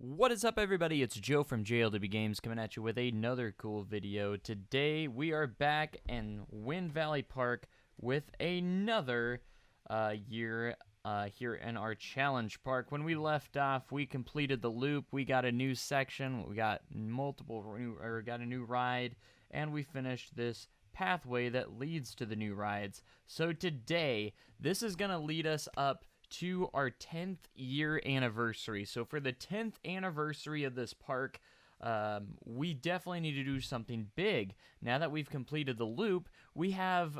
What is up, everybody? It's Joe from JLW Games coming at you with another cool video. Today we are back in Wind Valley Park with another year here in our challenge park. When we left off, we completed the loop. We got a new section. We got a new ride, and we finished this pathway that leads to the new rides. So today, this is gonna lead us up to our 10th year anniversary. So for the 10th anniversary of this park, we definitely need to do something big. Now that we've completed the loop, we have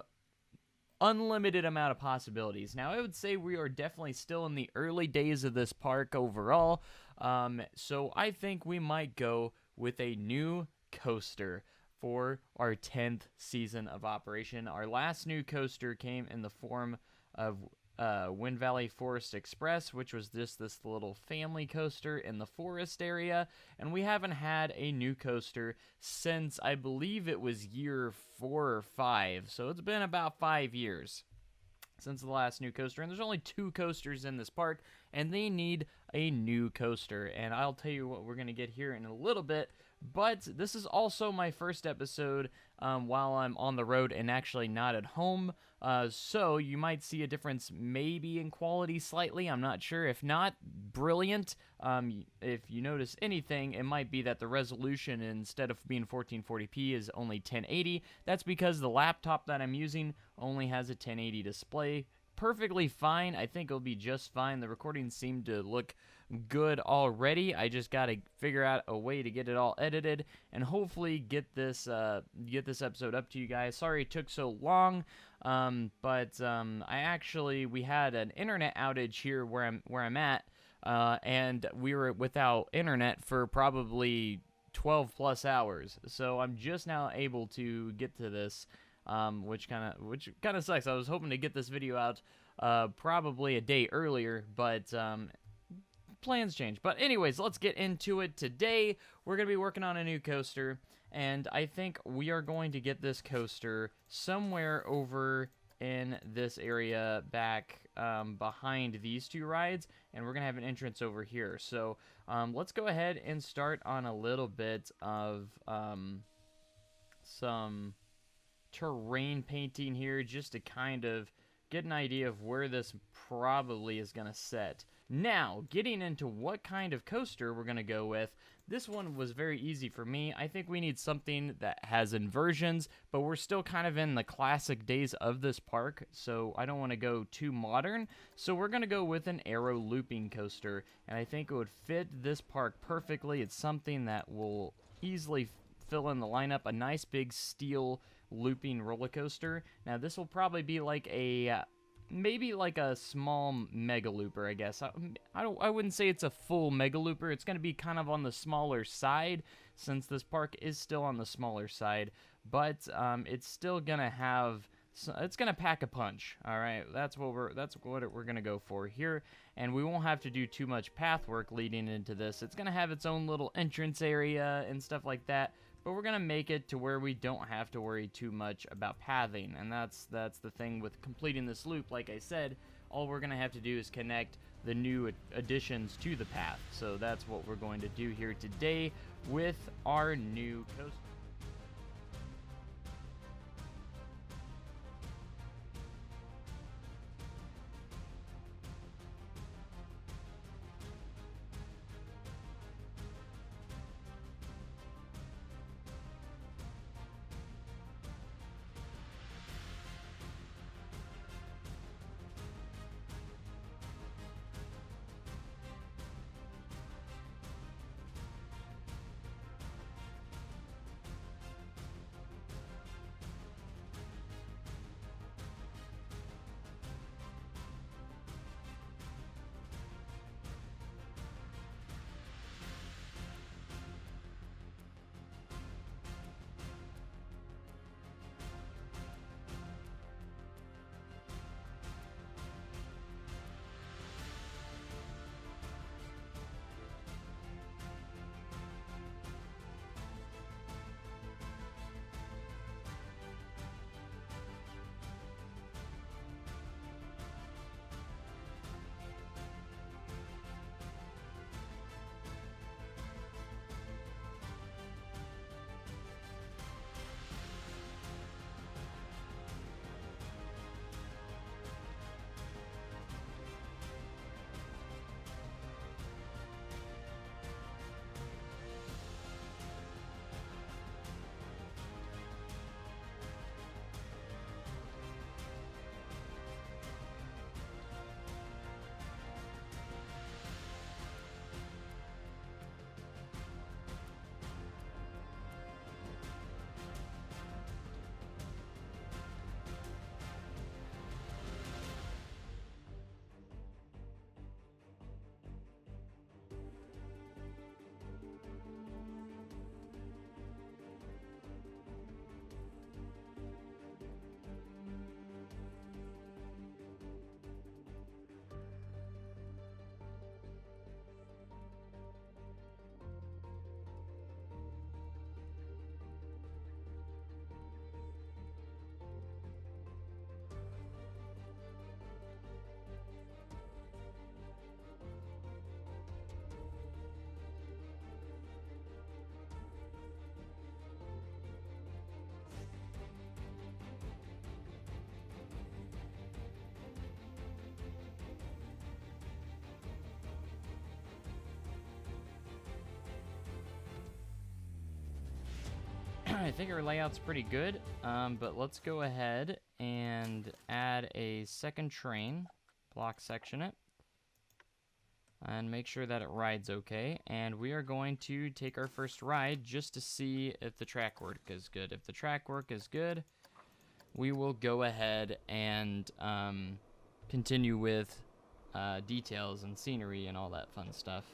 unlimited amount of possibilities. Now, I would say we are definitely still in the early days of this park overall, so I think we might go with a new coaster for our 10th season of operation. Our last new coaster came in the form of Wind Valley Forest Express, which was just this little family coaster in the forest area, and we haven't had a new coaster since I believe it was year 4 or 5, so it's been about 5 years since the last new coaster, and there's only 2 coasters in this park, and they need a new coaster, and I'll tell you what we're going to get here in a little bit. But this is also my first episode while I'm on the road and actually not at home, so you might see a difference maybe in quality slightly. I'm not sure. If not, brilliant. If you notice anything, it might be that the resolution, instead of being 1440p, is only 1080. That's because the laptop that I'm using only has a 1080 display. Perfectly fine. I think it'll be just fine. The recordings seem to look good already. I just gotta figure out a way to get it all edited and hopefully get this episode up to you guys. Sorry it took so long, but we had an internet outage here where I'm at, and we were without internet for probably 12 plus hours. So I'm just now able to get to this. Which kind of sucks. I was hoping to get this video out probably a day earlier, but plans change. But anyways, let's get into it. Today, we're going to be working on a new coaster, and I think we are going to get this coaster somewhere over in this area back behind these 2 rides, and we're going to have an entrance over here. So let's go ahead and start on a little bit of some terrain painting here, just to kind of get an idea of where this probably is going to set. Now, getting into what kind of coaster we're going to go with, this one was very easy for me. I think we need something that has inversions, but we're still kind of in the classic days of this park, so I don't want to go too modern. So we're going to go with an aero looping coaster, and I think it would fit this park perfectly. It's something that will easily fill in the lineup. A nice big steel looping roller coaster. Now this will probably be like a maybe like a small mega looper, I guess. I wouldn't say it's a full mega looper. It's going to be kind of on the smaller side, since this park is still on the smaller side, but it's still gonna have, it's gonna pack a punch. All right, that's what we're gonna go for here, and we won't have to do too much path work leading into this. It's gonna have its own little entrance area and stuff like that, but we're gonna make it to where we don't have to worry too much about pathing, and that's the thing with completing this loop. Like I said, all we're gonna have to do is connect the new additions to the path. So that's what we're going to do here today with our new coaster. I think our layout's pretty good, but let's go ahead and add a second train, block section it, and make sure that it rides okay. And we are going to take our first ride just to see if the track work is good. If the track work is good, we will go ahead and continue with details and scenery and all that fun stuff.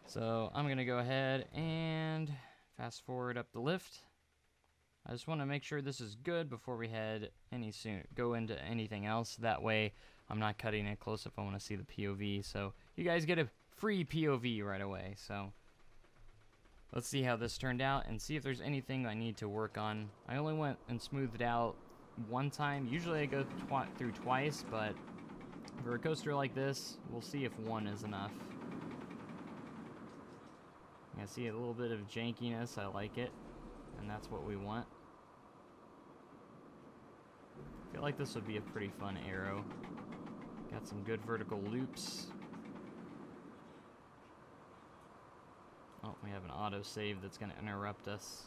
So I'm gonna go ahead and fast forward up the lift. I just want to make sure this is good before we go into anything else. That way I'm not cutting it close if I want to see the POV. So you guys get a free POV right away. So let's see how this turned out and see if there's anything I need to work on. I only went and smoothed it out one time. Usually I go through twice, but for a coaster like this, we'll see if one is enough. I see a little bit of jankiness. I like it, and that's what we want. I feel like this would be a pretty fun arrow. Got some good vertical loops. Oh, we have an autosave that's going to interrupt us.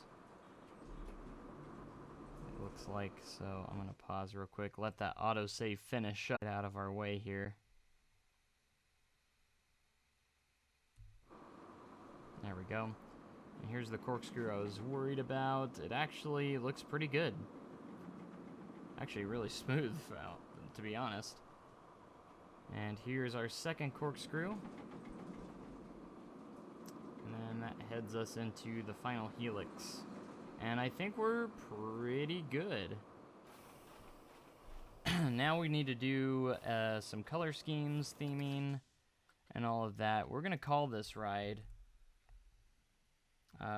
It looks like, so I'm going to pause real quick. Let that autosave finish. Get out of our way here. There we go. And here's the corkscrew I was worried about. It actually looks pretty good. Actually really smooth, to be honest. And here's our second corkscrew. And then that heads us into the final helix. And I think we're pretty good. Now we need to do some color schemes, theming, and all of that. We're going to call this ride...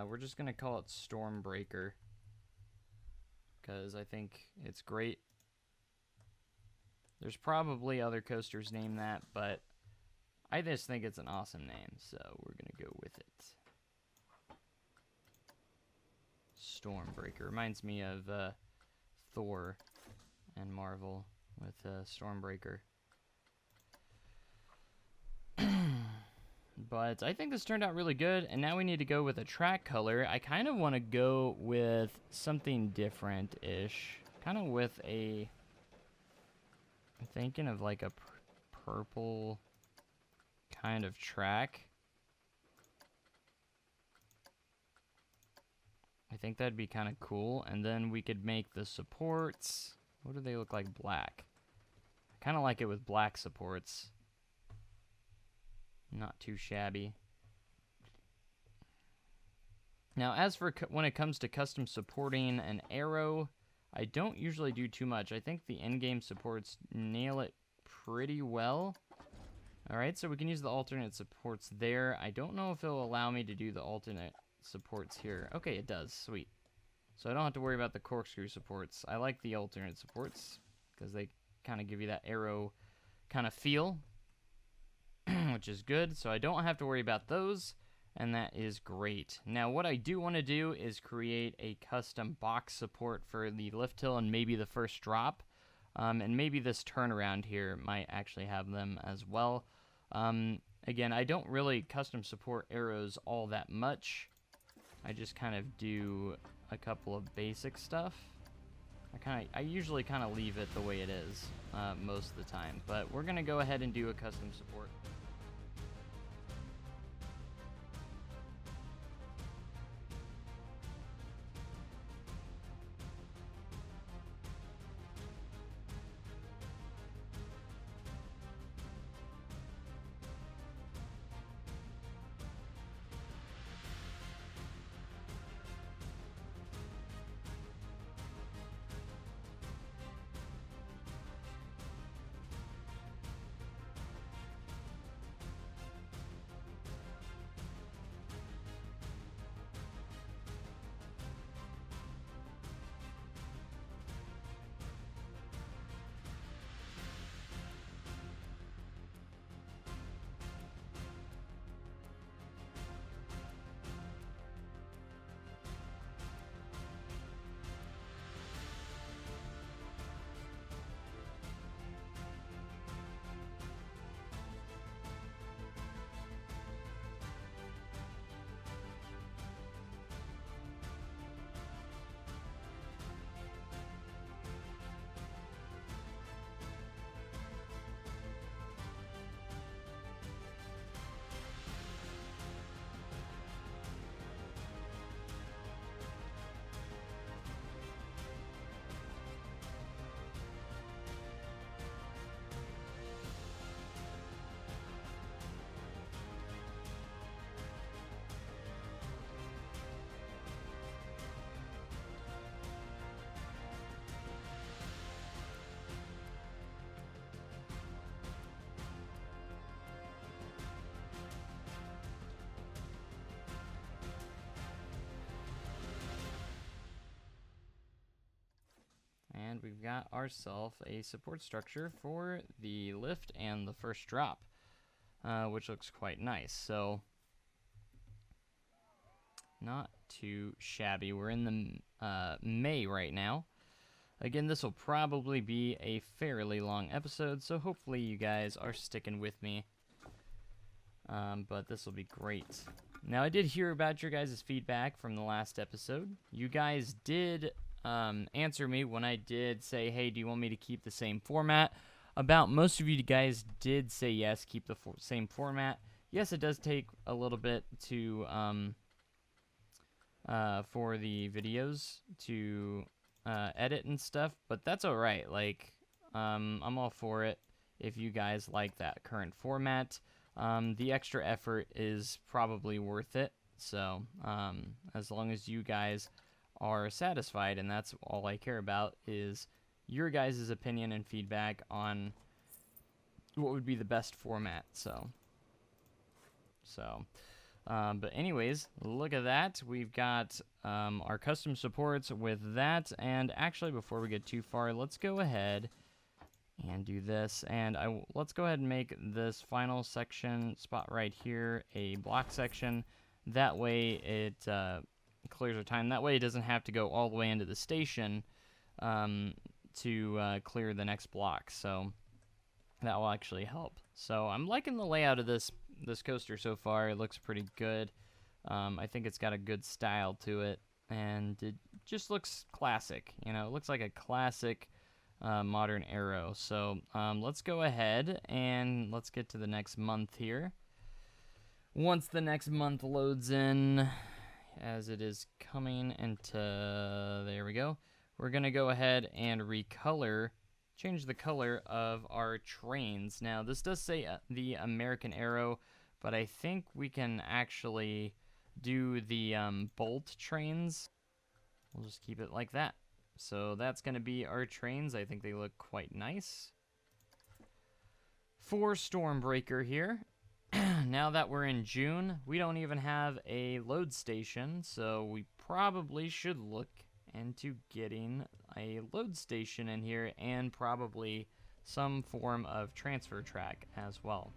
we're just going to call it Stormbreaker, because I think it's great. There's probably other coasters named that, but I just think it's an awesome name, so we're going to go with it. Stormbreaker. Reminds me of Thor and Marvel with Stormbreaker. But I think this turned out really good, and now we need to go with a track color. I kind of want to go with something different-ish. Kind of with a... I'm thinking of like a purple kind of track. I think that'd be kind of cool, and then we could make the supports... What do they look like? Black. I kind of like it with black supports. Not too shabby. Now, as for when it comes to custom supporting an arrow, I don't usually do too much. I think the in-game supports nail it pretty well. Alright, so we can use the alternate supports there. I don't know if it'll allow me to do the alternate supports here. Okay, it does. Sweet. So I don't have to worry about the corkscrew supports. I like the alternate supports because they kind of give you that arrow kind of feel, which is good. So I don't have to worry about those, and that is great. Now, what I do want to do is create a custom box support for the lift hill and maybe the first drop, and maybe this turnaround here might actually have them as well. Again, I don't really custom support arrows all that much. I just kind of do a couple of basic stuff. I usually kind of leave it the way it is most of the time, but we're gonna go ahead and do a custom support. we've got ourselves a support structure for the lift and the first drop, which looks quite nice. So not too shabby. We're in the May right now. Again, this will probably be a fairly long episode, so hopefully you guys are sticking with me. But this will be great. Now, I did hear about your guys' feedback from the last episode. You guys did answer me when I did say, hey, do you want me to keep the same format? About most of you guys did say yes, keep the same format. Yes, it does take a little bit to for the videos to edit and stuff, but that's alright. Like, I'm all for it if you guys like that current format. The extra effort is probably worth it, so as long as you guys are satisfied, and that's all I care about, is your guys' opinion and feedback on what would be the best format. But anyways, look at that. We've got our custom supports with that, and actually before we get too far, let's go ahead and do this, and let's go ahead and make this final section spot right here a block section. That way it clears our time. That way it doesn't have to go all the way into the station to clear the next block, so that will actually help. So I'm liking the layout of this coaster so far. It looks pretty good. I think it's got a good style to it, and it just looks classic. You know, it looks like a classic modern Aero. So let's go ahead and let's get to the next month here. Once the next month loads in, as it is coming into, there we go, we're gonna go ahead and change the color of our trains. Now this does say the American Aero, but I think we can actually do the Bolt trains. We'll just keep it like that. So that's going to be our trains. I think they look quite nice. For Stormbreaker here, now that we're in June, we don't even have a load station, so we probably should look into getting a load station in here and probably some form of transfer track as well.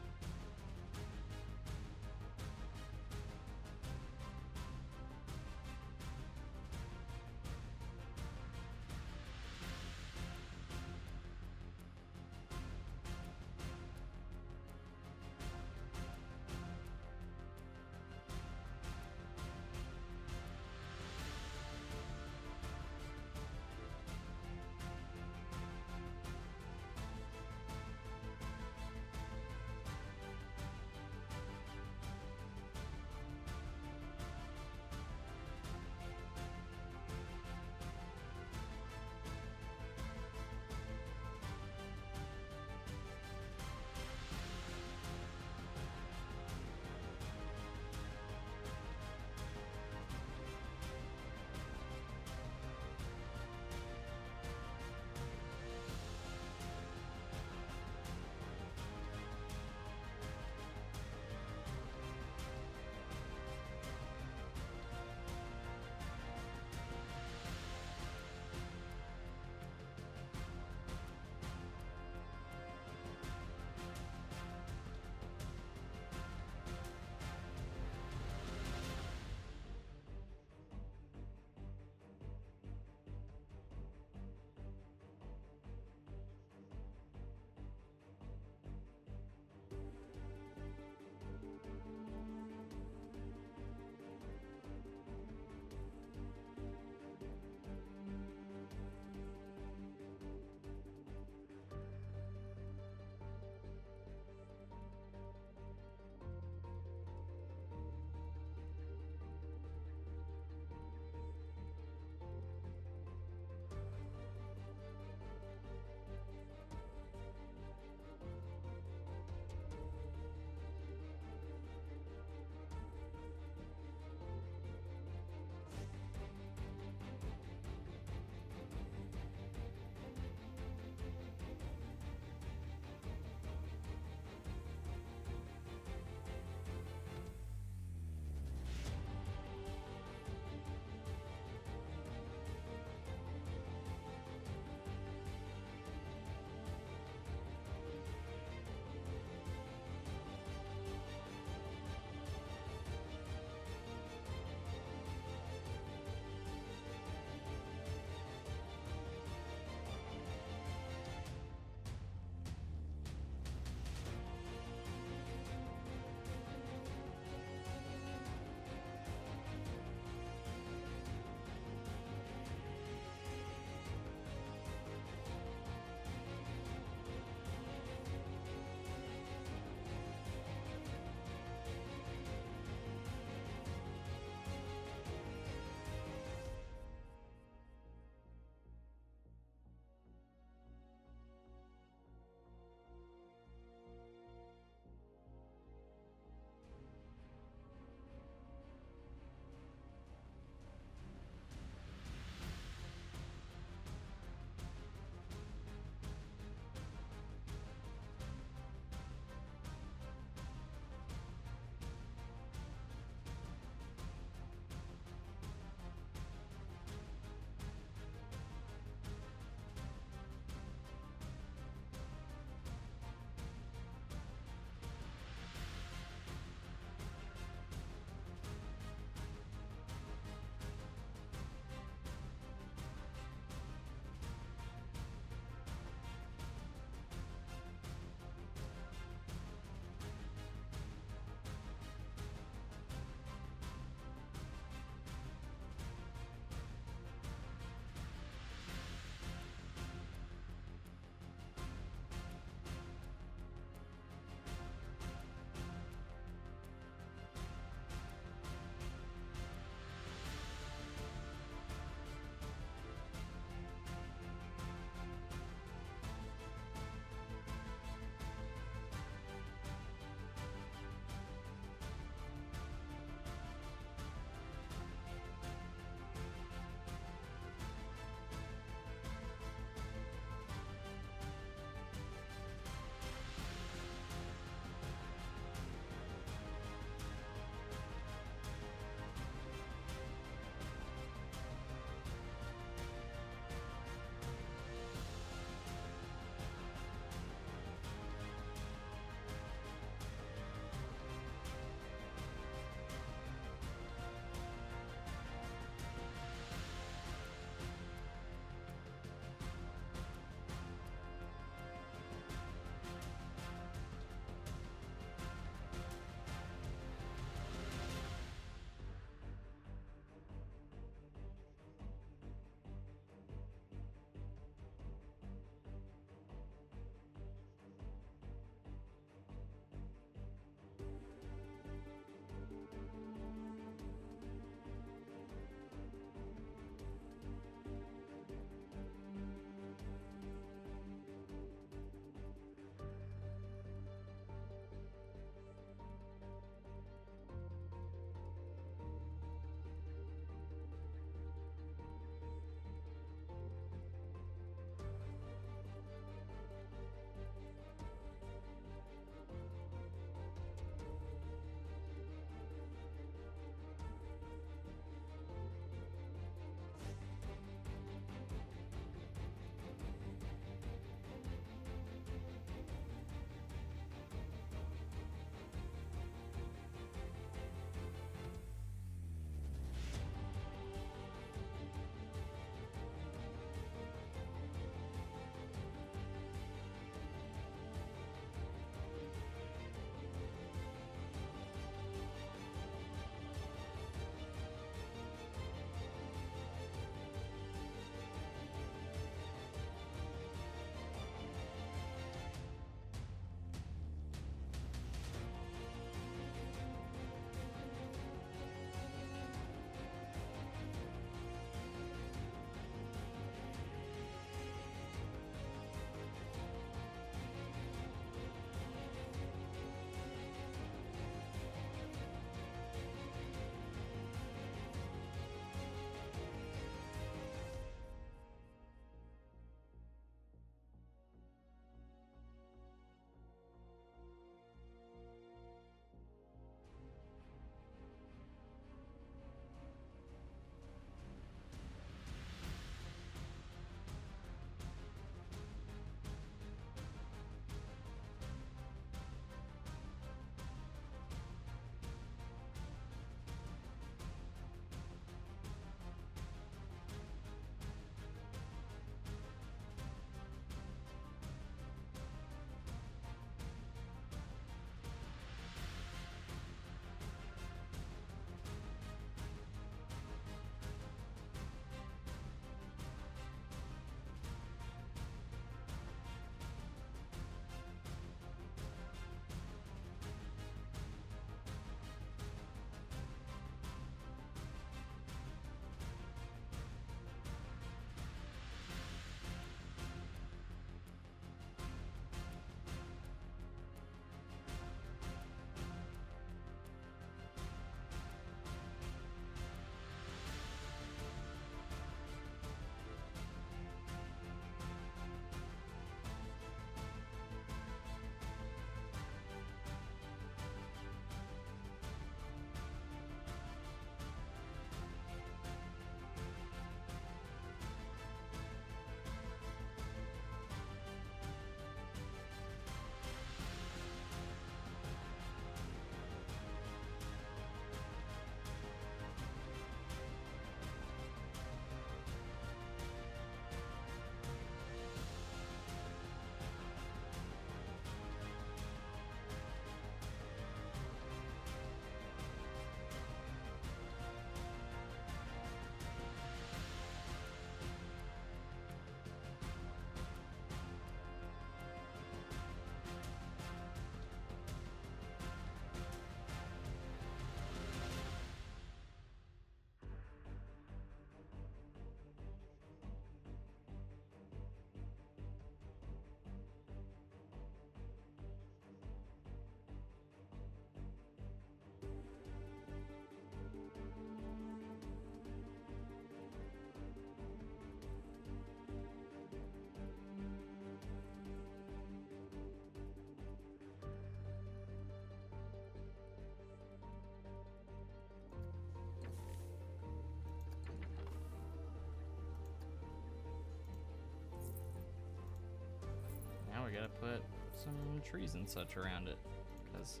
gotta put some trees and such around it, because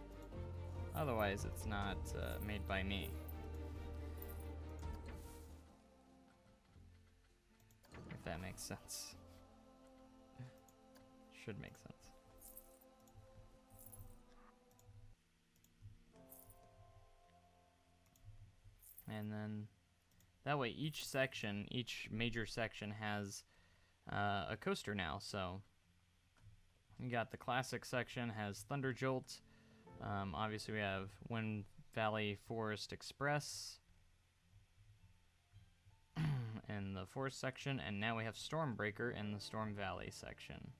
otherwise it's not made by me. If that makes sense. Should make sense. And then that way each major section has a coaster now. So you got the classic section has Thunder Jolt. Obviously we have Wind Valley Forest Express in the forest section, and now we have Stormbreaker in the Storm Valley section.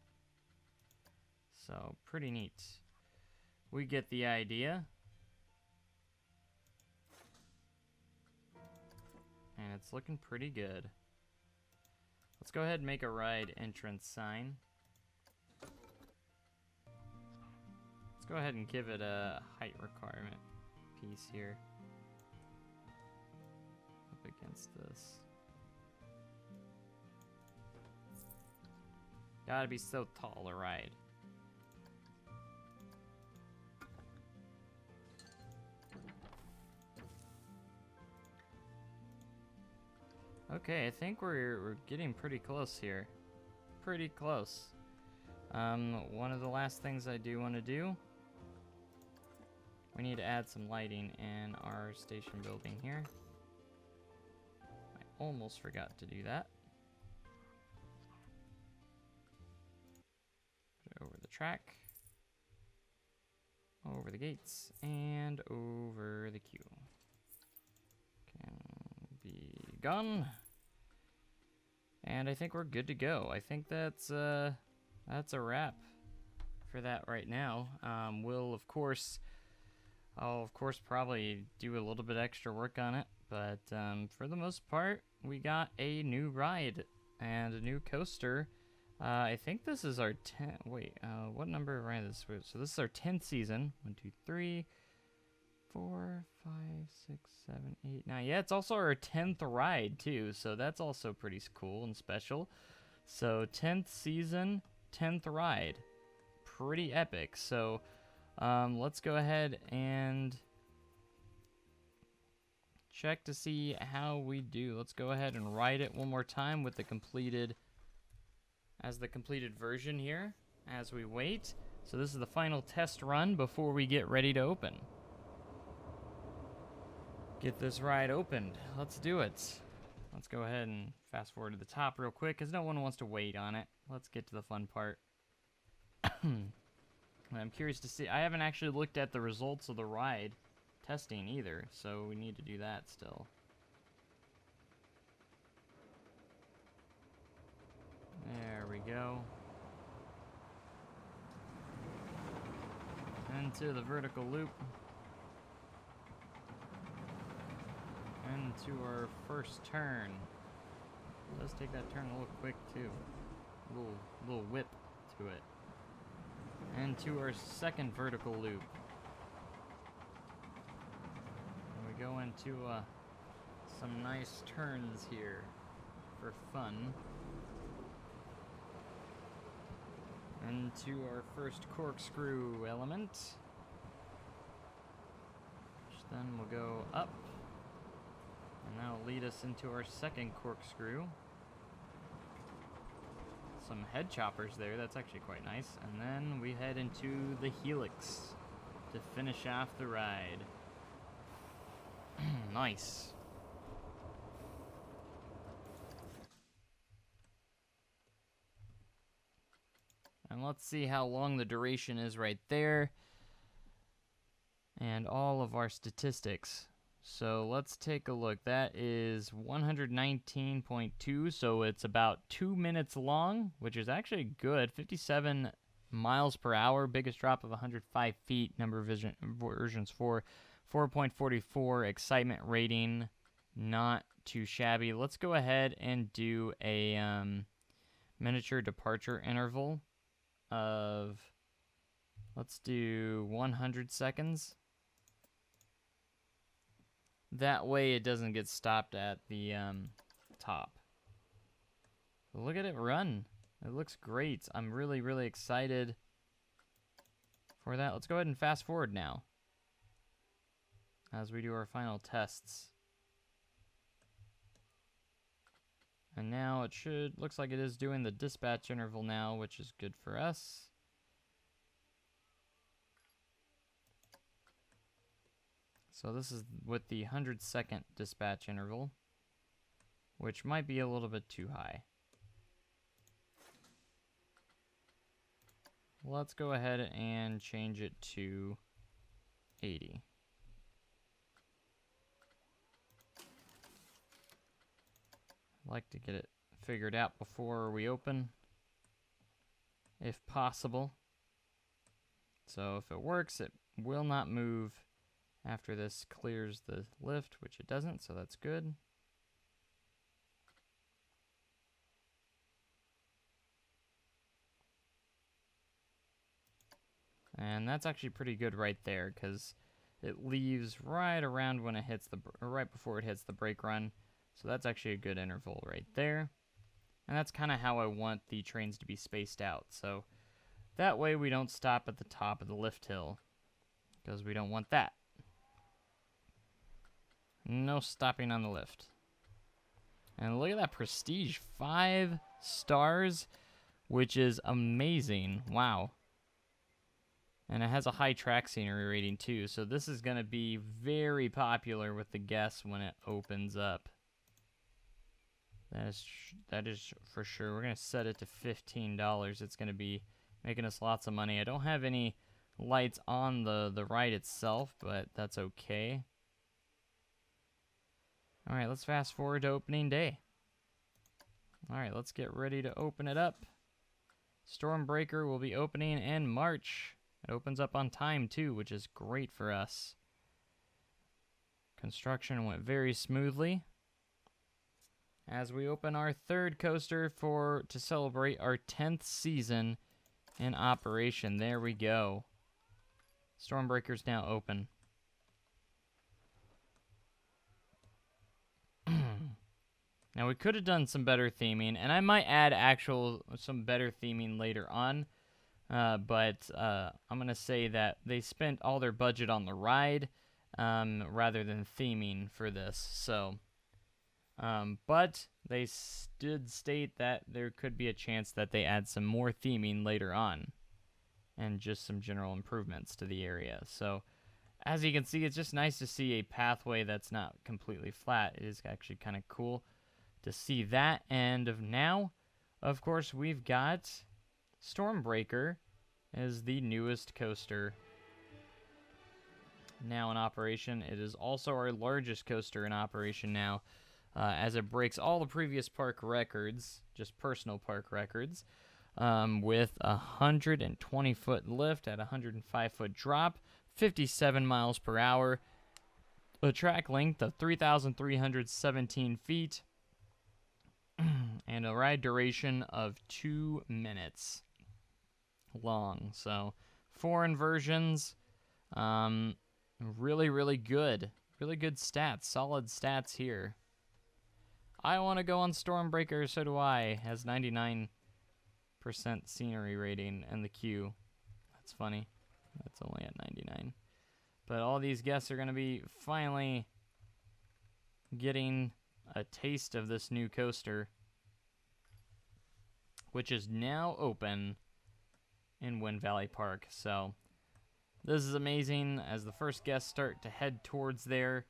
So pretty neat. We get the idea. And it's looking pretty good. Let's go ahead and make a ride entrance sign. Let's go ahead and give it a height requirement piece here. Up against this. Gotta be so tall, a ride. Okay, I think we're getting pretty close here. Pretty close. One of the last things I do want to do, we need to add some lighting in our station building here. I almost forgot to do that. Put it over the track, over the gates, and over the queue. Can be gone. And I think we're good to go. I think that's a wrap for that right now. I'll of course probably do a little bit extra work on it, but for the most part, we got a new ride and a new coaster. I think this is our 10th. Wait, what number of ride is this? So this is our 10th season. 1, 2, 3, 4, 5, 6, 7, 8, 9. Yeah, it's also our 10th ride too, so that's also pretty cool and special. So 10th season, 10th ride, pretty epic. So let's go ahead and check to see how we do. Let's go ahead and ride it one more time with the completed version here as we wait. So this is the final test run before we get ready to open. Get this ride opened. Let's do it. Let's go ahead and fast forward to the top real quick because no one wants to wait on it. Let's get to the fun part. I'm curious to see. I haven't actually looked at the results of the ride testing either, so we need to do that still. There we go. Into the vertical loop. Into our first turn. Let's take that turn a little quick too. A little whip to it. And to our second vertical loop. And we go into some nice turns here for fun. Into our first corkscrew element. Which then will go up. And that'll lead us into our second corkscrew. Some head choppers there, that's actually quite nice. And then we head into the helix to finish off the ride. Nice. And let's see how long the duration is right there. And all of our statistics. So let's take a look. That is 119.2, so it's about 2 minutes long, which is actually good. 57 miles per hour, biggest drop of 105 feet, number of versions 4, 4.44 excitement rating, not too shabby. Let's go ahead and do a miniature departure interval of, let's do 100 seconds. That way it doesn't get stopped at the top. Look at it run. It looks great. I'm really, really excited for that. Let's go ahead and fast forward now as we do our final tests. And now it looks like it is doing the dispatch interval now, which is good for us. So this is with the 100-second dispatch interval, which might be a little bit too high. Let's go ahead and change it to 80. I'd like to get it figured out before we open, if possible. So if it works, it will not move after this clears the lift, which it doesn't, so that's good. And that's actually pretty good right there, because it leaves right around when it hits or right before it hits the brake run. So that's actually a good interval right there. And that's kind of how I want the trains to be spaced out. So that way we don't stop at the top of the lift hill, because we don't want that. No stopping on the lift. And look at that prestige, 5 stars, which is amazing. Wow. And it has a high track scenery rating too, so this is going to be very popular with the guests when it opens up. That is for sure. We're going to set it to $15. It's going to be making us lots of money. I don't have any lights on the ride itself, but that's okay. All right, let's fast forward to opening day. All right, let's get ready to open it up. Stormbreaker will be opening in March. It opens up on time too, which is great for us. Construction went very smoothly. As we open our third coaster to celebrate our 10th season in operation. There we go. Stormbreaker's now open. Now we could have done some better theming, and I might add some better theming later on. But I'm going to say that they spent all their budget on the ride rather than theming for this. So, but they did state that there could be a chance that they add some more theming later on and just some general improvements to the area. So, as you can see, it's just nice to see a pathway that's not completely flat. It is actually kind of cool to see that. And now, of course, we've got Stormbreaker is the newest coaster now in operation. It is also our largest coaster in operation now, as it breaks all the previous park records, just personal park records, with a 120-foot lift at a 105-foot drop, 57 miles per hour, a track length of 3,317 feet, and a ride duration of 2 minutes long. So 4 inversions, really, really good stats, solid stats here. I want to go on Stormbreaker, so do I. Has 99% scenery rating in the queue. That's funny. That's only at 99. But all these guests are going to be finally getting a taste of this new coaster, which is now open in Wind Valley Park. So this is amazing as the first guests start to head towards there.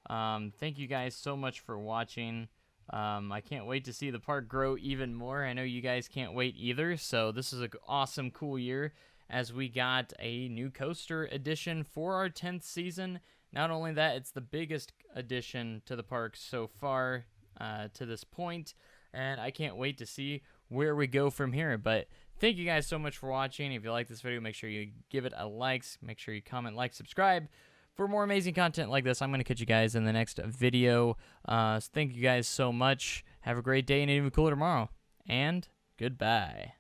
Thank you guys so much for watching. I can't wait to see the park grow even more. I know you guys can't wait either. So this is an awesome, cool year as we got a new coaster addition for our 10th season. Not only that, it's the biggest addition to the park so far to this point, and I can't wait to see where we go from here. But thank you guys so much for watching. If you like this video, make sure you give it a like. Make sure you comment, like, subscribe for more amazing content like this. I'm going to catch you guys in the next video. Thank you guys so much. Have a great day and even cooler tomorrow. And goodbye.